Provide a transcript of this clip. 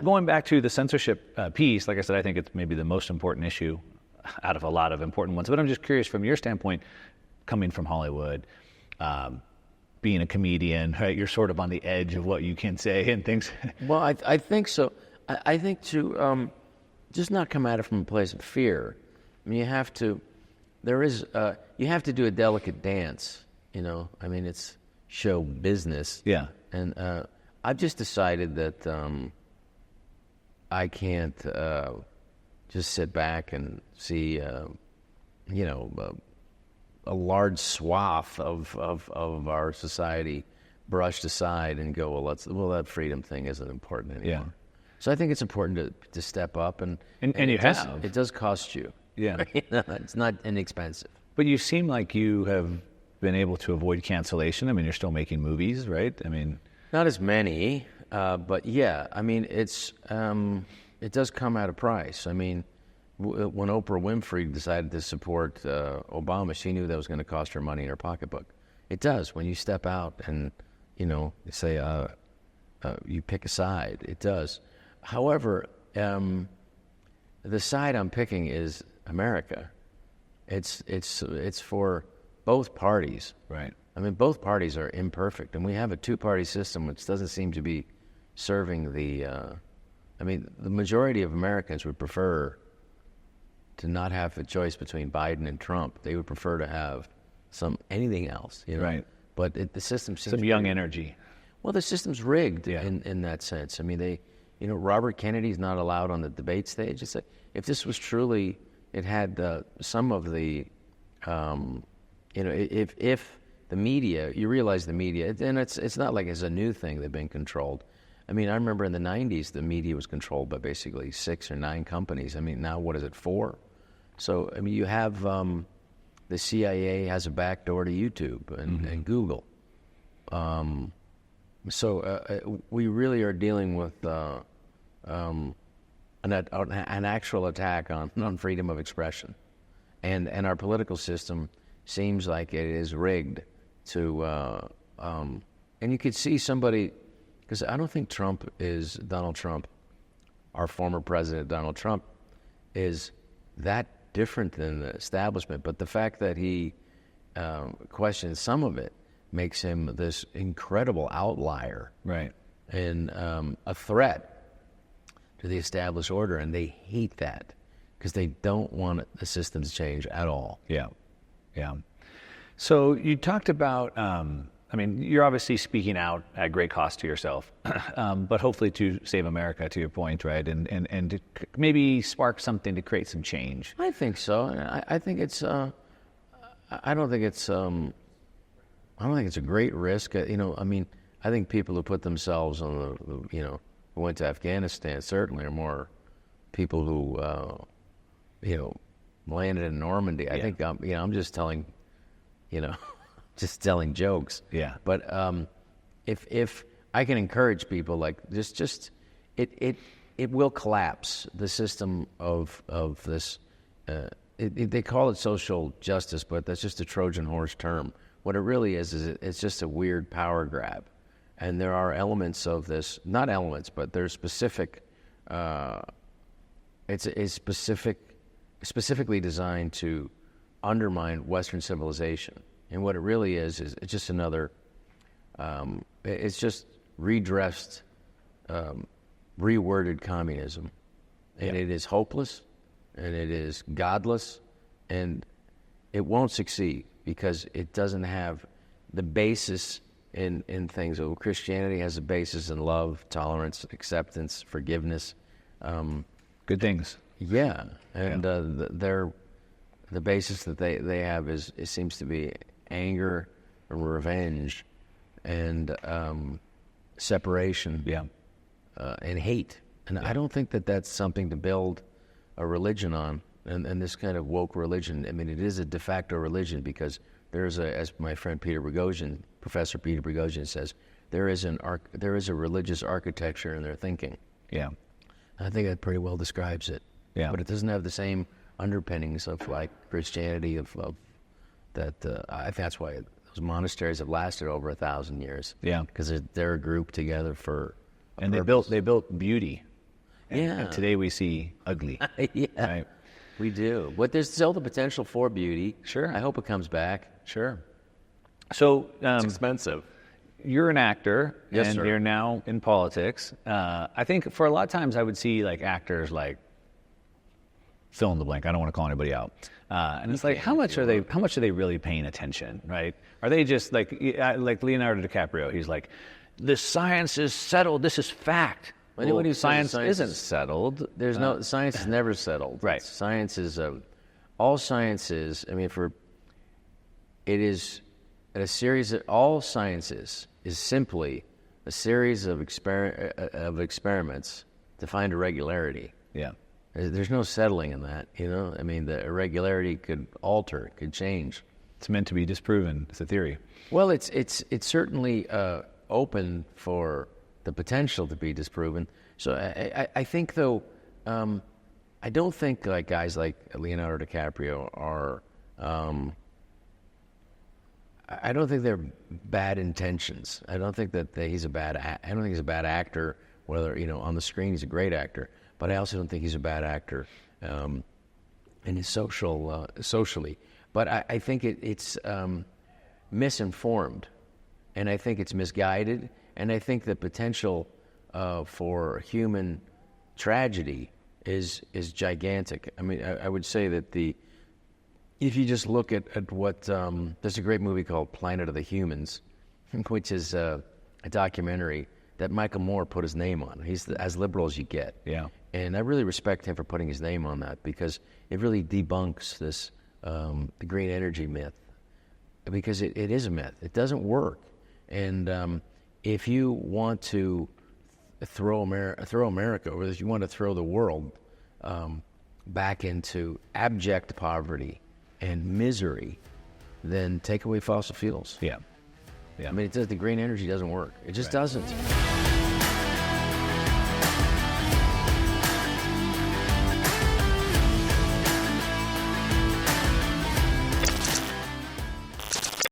Going back to the censorship piece, like I said, I think it's maybe the most important issue out of a lot of important ones. But I'm just curious, from your standpoint, coming from Hollywood, being a comedian, right? You're sort of on the edge of what you can say and things. Well, I think so. I think to just not come at it from a place of fear. I mean, you have to do a delicate dance, you know? I mean, it's show business. Yeah. And I've just decided that I can't just sit back and see, a large swath of our society brushed aside and go, well, that freedom thing isn't important anymore. Yeah. So I think it's important to step up, and you have. It does cost you. Yeah. It's not inexpensive. But you seem like you have been able to avoid cancellation. I mean, you're still making movies, right? I mean, not as many, but yeah. I mean, it does come at a price. I mean, when Oprah Winfrey decided to support Obama, she knew that was going to cost her money in her pocketbook. It does when you step out and say you pick a side. It does. However, the side I'm picking is America. It's for both parties. right. I mean, both parties are imperfect, and we have a two-party system which doesn't seem to be serving the. The majority of Americans would prefer to not have a choice between Biden and Trump. They would prefer to have anything else, Right. But the system seems Some young energy. Well, the system's rigged Yeah. in that sense. I mean, Robert Kennedy's not allowed on the debate stage. It's if this was truly, it had some of the, if the media, you realize the media, and it's not like it's a new thing. They've been controlled. I mean, I remember in the 90s, the media was controlled by basically 6 or 9 companies. I mean, now what is it, 4? So, I mean, you have the CIA has a backdoor to YouTube and Google. We really are dealing with an actual attack on freedom of expression. And our political system seems like it is rigged to... and you could see somebody... Because I don't think Donald Trump, our former president Donald Trump, is that different than the establishment. But the fact that he questions some of it makes him this incredible outlier. Right. And a threat to the established order. And they hate that because they don't want the system to change at all. Yeah. Yeah. So you talked about... you're obviously speaking out at great cost to yourself, but hopefully to save America, to your point, right? And to maybe spark something to create some change. I think so. I think it's. I don't think it's. I don't think it's a great risk. I think people who put themselves on who went to Afghanistan certainly are more people who, landed in Normandy. Yeah. I think I'm just telling, just telling jokes. Yeah. But if I can encourage people, like just it will collapse the system of this. They call it social justice, but that's just a Trojan horse term. What it really is it's just a weird power grab, and there are elements of this, not elements, but there's specific. It's specifically designed to undermine Western civilization. And what it really is it's just another, it's just redressed, reworded communism. And It is hopeless, and it is godless, and it won't succeed because it doesn't have the basis in things. So Christianity has a basis in love, tolerance, acceptance, forgiveness. Good things. Yeah, and the basis that they have it seems to be anger and revenge and separation and hate. And I don't think that that's something to build a religion on. And this kind of woke religion, I mean, it is a de facto religion because as my friend Professor Peter Boghossian says, there is a religious architecture in their thinking. Yeah. I think that pretty well describes it. Yeah. But it doesn't have the same underpinnings of like Christianity that I think that's why those monasteries have lasted over 1,000 years. Yeah. Because they're a group together for a and purpose. they built beauty. And today we see ugly. Yeah, Right? we do. But there's still the potential for beauty. Sure. I hope it comes back. Sure. So It's expensive. you're an actor, Yes, and sir. you're now in politics. I think for a lot of times I would see like actors like fill in the blank. I don't want to call anybody out. And it's like, how much are they really paying attention, right? Are they just like Leonardo DiCaprio? He's like, the science is settled. This is fact. Anybody who says science science isn't is- settled. There's no science is never settled. Right. Science is all science is. I mean, it is a series of all sciences is simply a series of experiments to find a regularity. Yeah. There's no settling in that. I mean, the irregularity could alter, could change. It's meant to be disproven. It's a theory. Well, it's certainly open for the potential to be disproven. So I think, though, I don't think like guys like Leonardo DiCaprio are. I don't think they're bad intentions. I don't think that I don't think he's a bad actor. Whether on the screen he's a great actor, but I also don't think he's a bad actor in his socially. But I think it's misinformed, and I think it's misguided, and I think the potential for human tragedy is gigantic. I mean, I would say that if you just look at what there's a great movie called Planet of the Humans, which is a documentary that Michael Moore put his name on. He's as liberal as you get. Yeah. And I really respect him for putting his name on that, because it really debunks this the green energy myth, because it is a myth. It doesn't work. And if you want to throw America, or if you want to throw the world back into abject poverty and misery, then take away fossil fuels. Yeah. Yeah. I mean, the green energy doesn't work. It just doesn't.